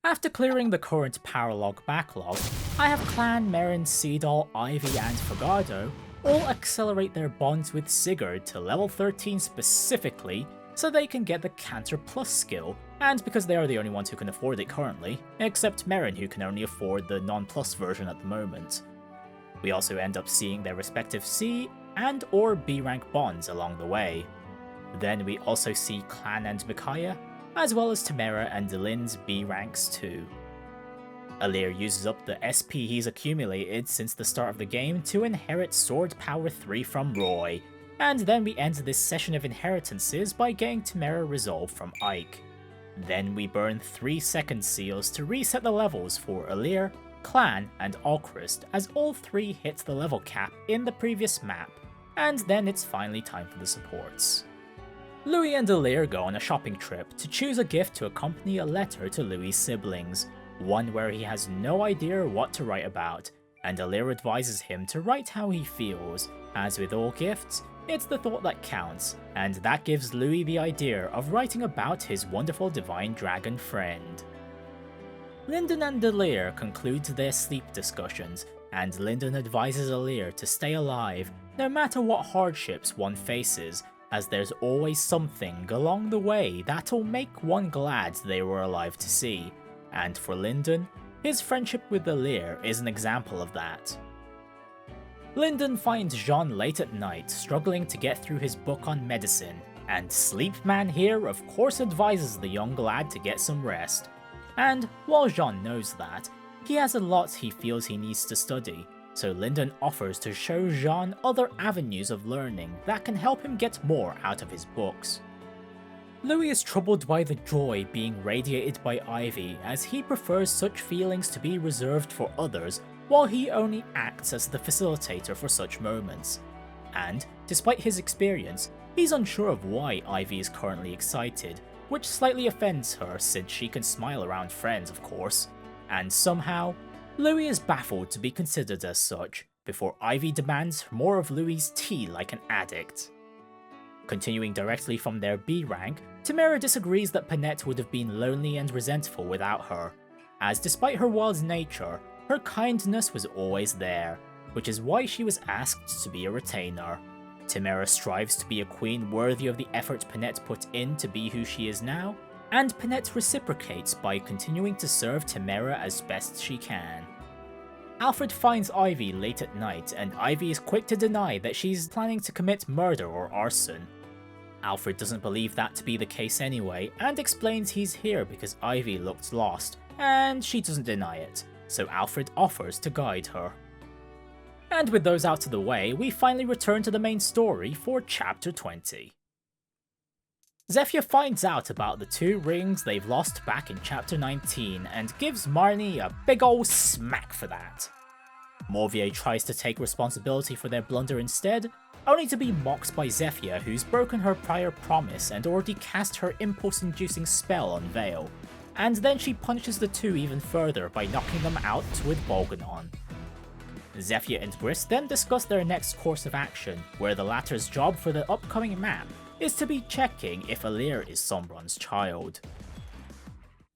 After clearing the current paralogue backlog, I have Clan, Merrin, Seedal, Ivy and Fogado all accelerate their bonds with Sigurd to level 13 specifically so they can get the Canter Plus skill, and because they are the only ones who can afford it currently, except Merrin who can only afford the non-plus version at the moment. We also end up seeing their respective C and or B rank bonds along the way. Then we also see Clan and Micaiah, as well as Tamara and Lynn's B ranks too. Alir uses up the SP he's accumulated since the start of the game to inherit Sword Power 3 from Roy, and then we end this session of inheritances by getting Tamara Resolve from Ike. Then we burn 3 second seals to reset the levels for Alir, Clan and Alchrist as all 3 hit the level cap in the previous map, and then it's finally time for the supports. Louis and Alir go on a shopping trip to choose a gift to accompany a letter to Louis' siblings, one where he has no idea what to write about, and Alir advises him to write how he feels. As with all gifts, it's the thought that counts, and that gives Louis the idea of writing about his wonderful divine dragon friend. Lyndon and Alir conclude their sleep discussions, and Lyndon advises Alir to stay alive no matter what hardships one faces, as there's always something along the way that'll make one glad they were alive to see, and for Lyndon, his friendship with Alir is an example of that. Lyndon finds Jean late at night struggling to get through his book on medicine, and Sleepman here of course advises the young lad to get some rest. And while Jean knows that, he has a lot he feels he needs to study, so Lyndon offers to show Jean other avenues of learning that can help him get more out of his books. Louis is troubled by the joy being radiated by Ivy, as he prefers such feelings to be reserved for others, while he only acts as the facilitator for such moments. And, despite his experience, he's unsure of why Ivy is currently excited, which slightly offends her since she can smile around friends of course, and somehow, Louis is baffled to be considered as such, before Ivy demands more of Louis' tea like an addict. Continuing directly from their B rank, Tamara disagrees that Panette would have been lonely and resentful without her, as despite her wild nature, her kindness was always there, which is why she was asked to be a retainer. Tamara strives to be a queen worthy of the effort Panette put in to be who she is now, and Panette reciprocates by continuing to serve Tamara as best she can. Alfred finds Ivy late at night, and Ivy is quick to deny that she's planning to commit murder or arson. Alfred doesn't believe that to be the case anyway, and explains he's here because Ivy looked lost, and she doesn't deny it, so Alfred offers to guide her. And with those out of the way, we finally return to the main story for Chapter 20. Zephyr finds out about the 2 rings they've lost back in Chapter 19 and gives Marnie a big ol' smack for that. Morvier tries to take responsibility for their blunder instead, only to be mocked by Zephyr, who's broken her prior promise and already cast her impulse-inducing spell on Vale, and then she punishes the 2 even further by knocking them out with Bolganon. Zephyr and Briss then discuss their next course of action, where the latter's job for the upcoming map is to be checking if Alir is Sombron's child.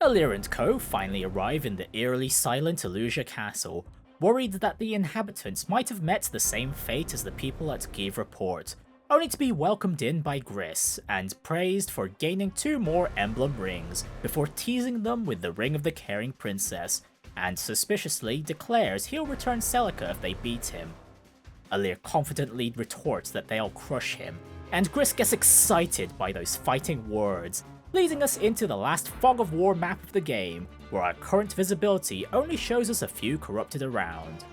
Alir and co finally arrive in the eerily silent Elusia castle, worried that the inhabitants might have met the same fate as the people at Givre Port, only to be welcomed in by Griss and praised for gaining 2 more Emblem rings before teasing them with the Ring of the Caring Princess, and suspiciously declares he'll return Celica if they beat him. Alir confidently retorts that they'll crush him, and Griss gets excited by those fighting words, leading us into the last Fog of War map of the game, where our current visibility only shows us a few corrupted around.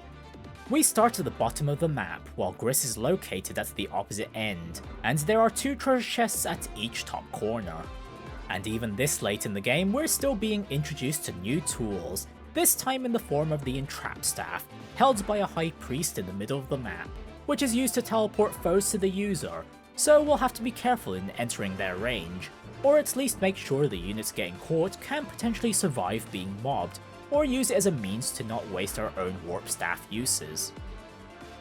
We start at the bottom of the map, while Griss is located at the opposite end, and there are 2 treasure chests at each top corner. And even this late in the game, we're still being introduced to new tools, this time in the form of the Entrap Staff, held by a High Priest in the middle of the map, which is used to teleport foes to the user, so we'll have to be careful in entering their range, or at least make sure the units getting caught can potentially survive being mobbed, or use it as a means to not waste our own Warp Staff uses.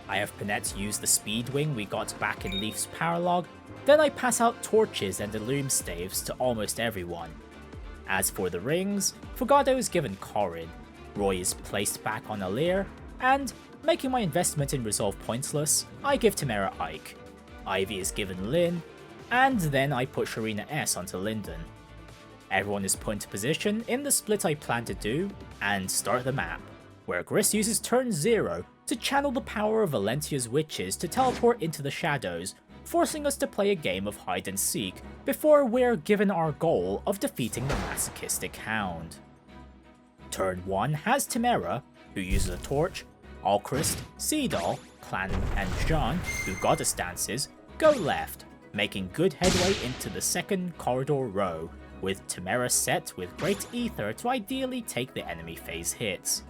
I have Panette use the Speed Wing we got back in Leaf's paralogue, then I pass out torches and Illume staves to almost everyone. As for the rings, Fogado is given Corrin, Roy is placed back on Alir, and, making my investment in Resolve pointless, I give Tamara Ike. Ivy is given Lynn, and then I put Sharina S onto Lyndon. Everyone is put into position in the split I plan to do, and start the map, where Gris uses turn 0 to channel the power of Valentia's witches to teleport into the shadows, forcing us to play a game of hide and seek before we're given our goal of defeating the masochistic hound. Turn 1 has Tamara, who uses a torch, Alchrist, Seedal, Clan and Jean, who goddess dances, go left, making good headway into the second corridor row, with Tamara set with Great Ether to ideally take the enemy phase hits.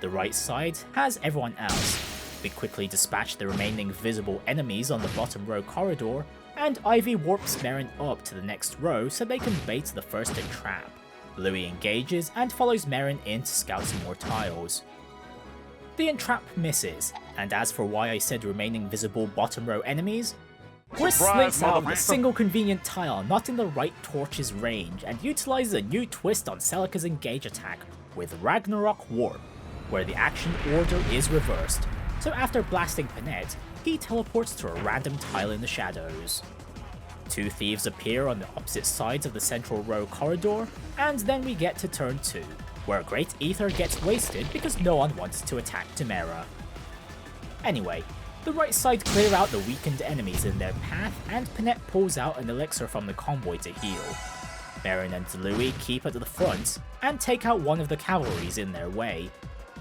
The right side has everyone else. We quickly dispatch the remaining visible enemies on the bottom row corridor, and Ivy warps Merrin up to the next row so they can bait the first entrap. Louis engages and follows Merrin in to scout some more tiles. The entrap misses, and as for why I said remaining visible bottom row enemies, Gris slinks out of a single convenient tile not in the right torch's range and utilizes a new twist on Celica's engage attack with Ragnarok Warp, where the action order is reversed, so after blasting Panette, he teleports to a random tile in the shadows. Two thieves appear on the opposite sides of the central row corridor, and then we get to turn 2, where Great Ether gets wasted because no one wants to attack Tamara. Anyway, the right side clear out the weakened enemies in their path, and Panette pulls out an elixir from the convoy to heal. Merrin and Louis keep at the front and take out one of the cavalries in their way.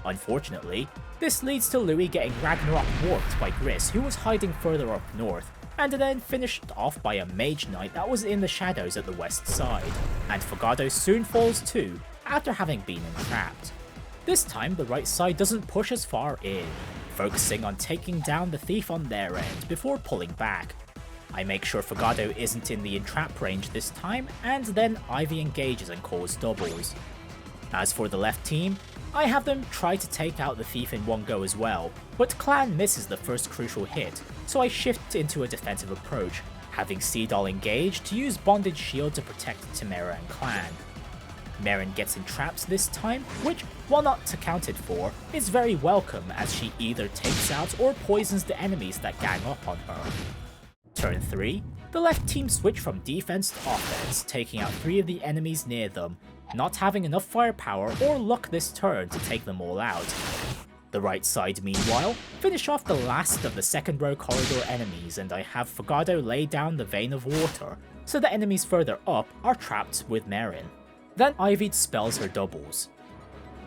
Unfortunately, this leads to Louis getting Ragnarok warped by Gris, who was hiding further up north, and then finished off by a mage knight that was in the shadows at the west side, and Fogado soon falls too, after having been entrapped. This time the right side doesn't push as far in, focusing on taking down the thief on their end before pulling back. I make sure Fogado isn't in the entrap range this time, and then Ivy engages and calls doubles. As for the left team, I have them try to take out the thief in one go as well, but Clan misses the first crucial hit, so I shift into a defensive approach, having Seedal engage to use Bondage Shield to protect Tamara and Clan. Merrin gets entrapped this time, which, while not accounted for, is very welcome as she either takes out or poisons the enemies that gang up on her. Turn 3, the left team switch from defense to offense, taking out 3 of the enemies near them, not having enough firepower or luck this turn to take them all out. The right side, meanwhile, finish off the last of the second row corridor enemies, and I have Fogado lay down the Vein of Water, so the enemies further up are trapped with Merrin. Then Ivy spells her doubles.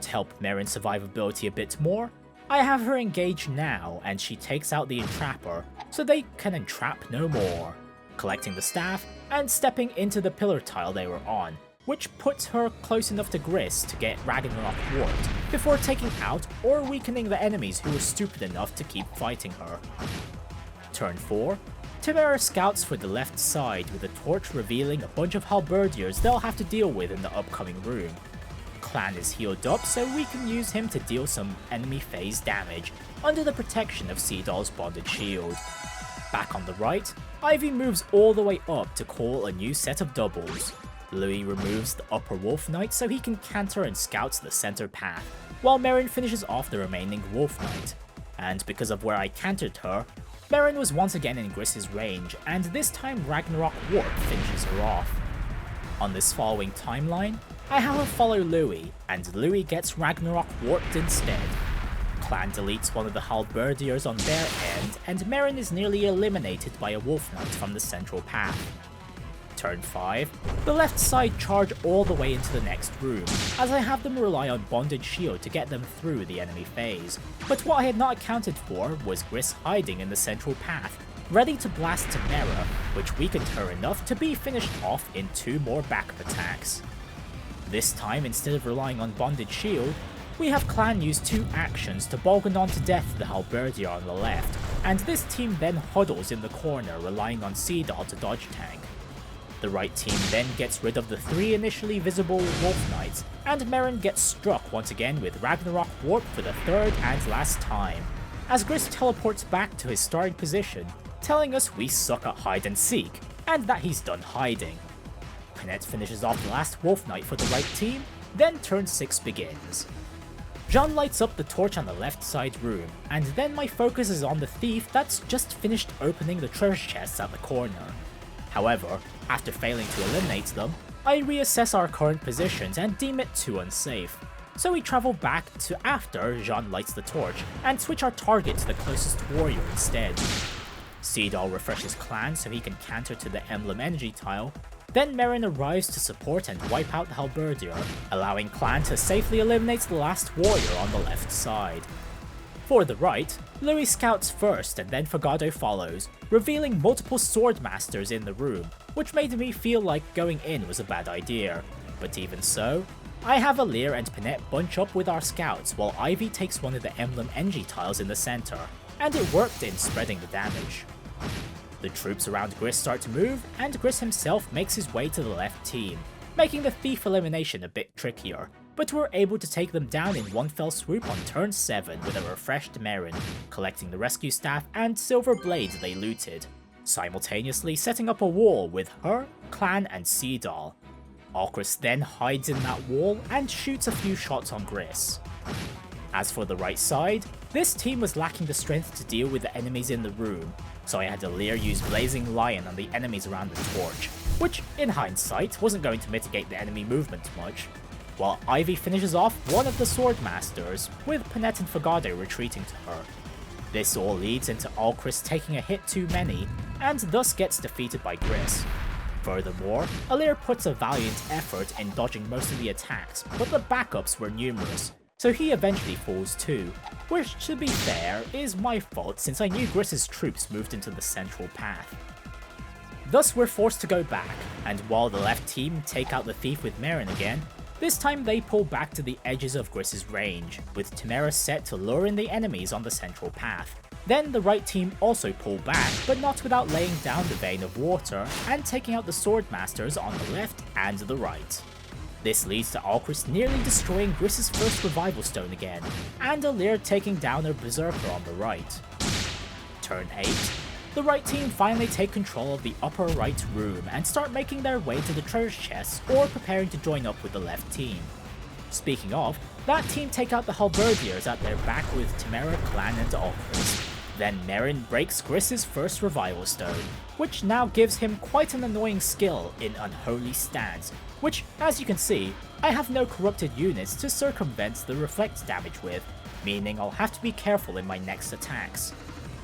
To help Merrin's survivability a bit more, I have her engage now, and she takes out the entrapper, so they can entrap no more, collecting the staff and stepping into the pillar tile they were on, which puts her close enough to Gris to get Ragnarok warped, before taking out or weakening the enemies who were stupid enough to keep fighting her. Turn 4, Tamara scouts for the left side with a torch revealing a bunch of halberdiers they'll have to deal with in the upcoming room. Clan is healed up so we can use him to deal some enemy phase damage, under the protection of Seedal's Bonded Shield. Back on the right, Ivy moves all the way up to call a new set of doubles. Louis removes the upper Wolf Knight so he can canter and scouts the center path, while Merrin finishes off the remaining Wolf Knight. And because of where I cantered her, Merrin was once again in Gris's range, and this time Ragnarok Warp finishes her off. On this following timeline, I have her follow Louis, and Louis gets Ragnarok warped instead. Clan deletes one of the halberdiers on their end, and Merrin is nearly eliminated by a Wolf Knight from the central path. Turn 5, the left side charge all the way into the next room, as I have them rely on Bondage Shield to get them through the enemy phase. But what I had not accounted for was Gris hiding in the central path, ready to blast Tamara, which weakened her enough to be finished off in 2 more backup attacks. This time, instead of relying on Bondage Shield, we have Clan use 2 actions to Bolgan on to death the halberdier on the left, and this team then huddles in the corner relying on Seedal to dodge tank. The right team then gets rid of the 3 initially visible Wolf Knights, and Merrin gets struck once again with Ragnarok Warp for the 3rd and last time, as Gris teleports back to his starting position, telling us we suck at hide and seek, and that he's done hiding. Prinny finishes off the last Wolf Knight for the right team, then turn 6 begins. Jean lights up the torch on the left side room, and then my focus is on the thief that's just finished opening the treasure chests at the corner. However, after failing to eliminate them, I reassess our current positions and deem it too unsafe. So we travel back to after Jean lights the torch and switch our target to the closest warrior instead. Seedal refreshes Clan so he can canter to the Emblem energy tile, then Merrin arrives to support and wipe out the Halberdier, allowing Clan to safely eliminate the last warrior on the left side. For the right, Louis scouts first and then Fogado follows, revealing multiple sword masters in the room, which made me feel like going in was a bad idea. But even so, I have Alir and Prinny bunch up with our scouts while Ivy takes one of the Emblem energy tiles in the center, and it worked in spreading the damage. The troops around Gris start to move, and Gris himself makes his way to the left team, making the thief elimination a bit trickier, but we're able to take them down in one fell swoop on turn 7 with a refreshed Merrin, collecting the rescue staff and silver blades they looted, simultaneously setting up a wall with her, Clan and Seedal. Alcris then hides in that wall and shoots a few shots on Gris. As for the right side, this team was lacking the strength to deal with the enemies in the room, so I had Alir use Blazing Lion on the enemies around the torch, which in hindsight wasn't going to mitigate the enemy movement much, while Ivy finishes off one of the Sword Masters, with Prinny and Fogado retreating to her. This all leads into Alcris taking a hit too many, and thus gets defeated by Gris. Furthermore, Alir puts a valiant effort in dodging most of the attacks, but the backups were numerous, so he eventually falls too, which to be fair is my fault since I knew Gris's troops moved into the central path. Thus we're forced to go back, and while the left team take out the thief with Merrin again, this time they pull back to the edges of Gris's range, with Temera set to lure in the enemies on the central path. Then the right team also pull back, but not without laying down the Vein of Water and taking out the Sword Masters on the left and the right. This leads to Alcris nearly destroying Gris's first revival stone again, and Alir taking down her Berserker on the right. Turn 8. The right team finally take control of the upper right room and start making their way to the treasure chests or preparing to join up with the left team. Speaking of, that team take out the Halberdiers at their back with Temera, Clan and Alcris. Then Merrin breaks Gris's first revival stone, which now gives him quite an annoying skill in Unholy Stance, which, as you can see, I have no corrupted units to circumvent the reflect damage with, meaning I'll have to be careful in my next attacks.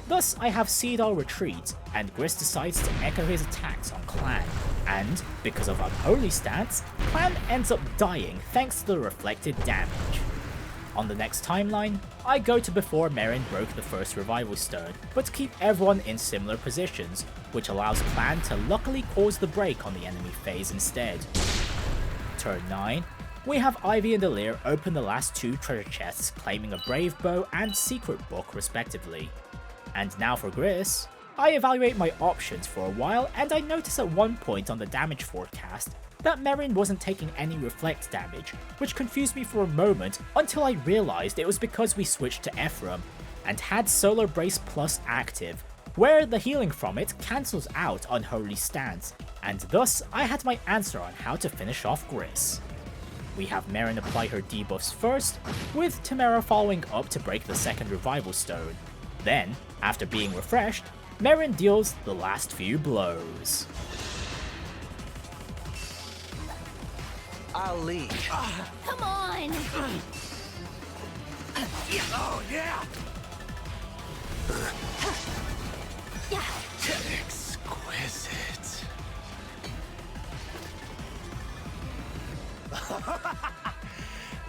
Thus I have Seedal retreat, and Gris decides to echo his attacks on Clan, and, because of Unholy Stance, Clan ends up dying thanks to the reflected damage. On the next timeline, I go to before Merrin broke the first revival stone, but keep everyone in similar positions, which allows Clan to luckily cause the break on the enemy phase instead. Turn 9, we have Ivy and Alir open the last 2 treasure chests claiming a Brave Bow and Secret Book respectively. And now for Gris, I evaluate my options for a while and I notice at one point on the damage forecast that Merrin wasn't taking any reflect damage, which confused me for a moment until I realized it was because we switched to Ephraim and had Solar Brace Plus active, where the healing from it cancels out Unholy Stance, and thus I had my answer on how to finish off Gris. We have Merrin apply her debuffs first, with Temera following up to break the second revival stone. Then, after being refreshed, Merrin deals the last few blows. I'll lead. Come on! Oh, yeah! Exquisite.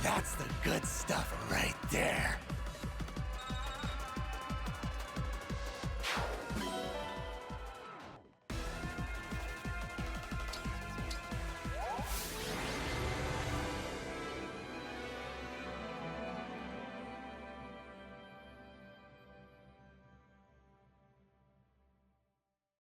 That's the good stuff right there.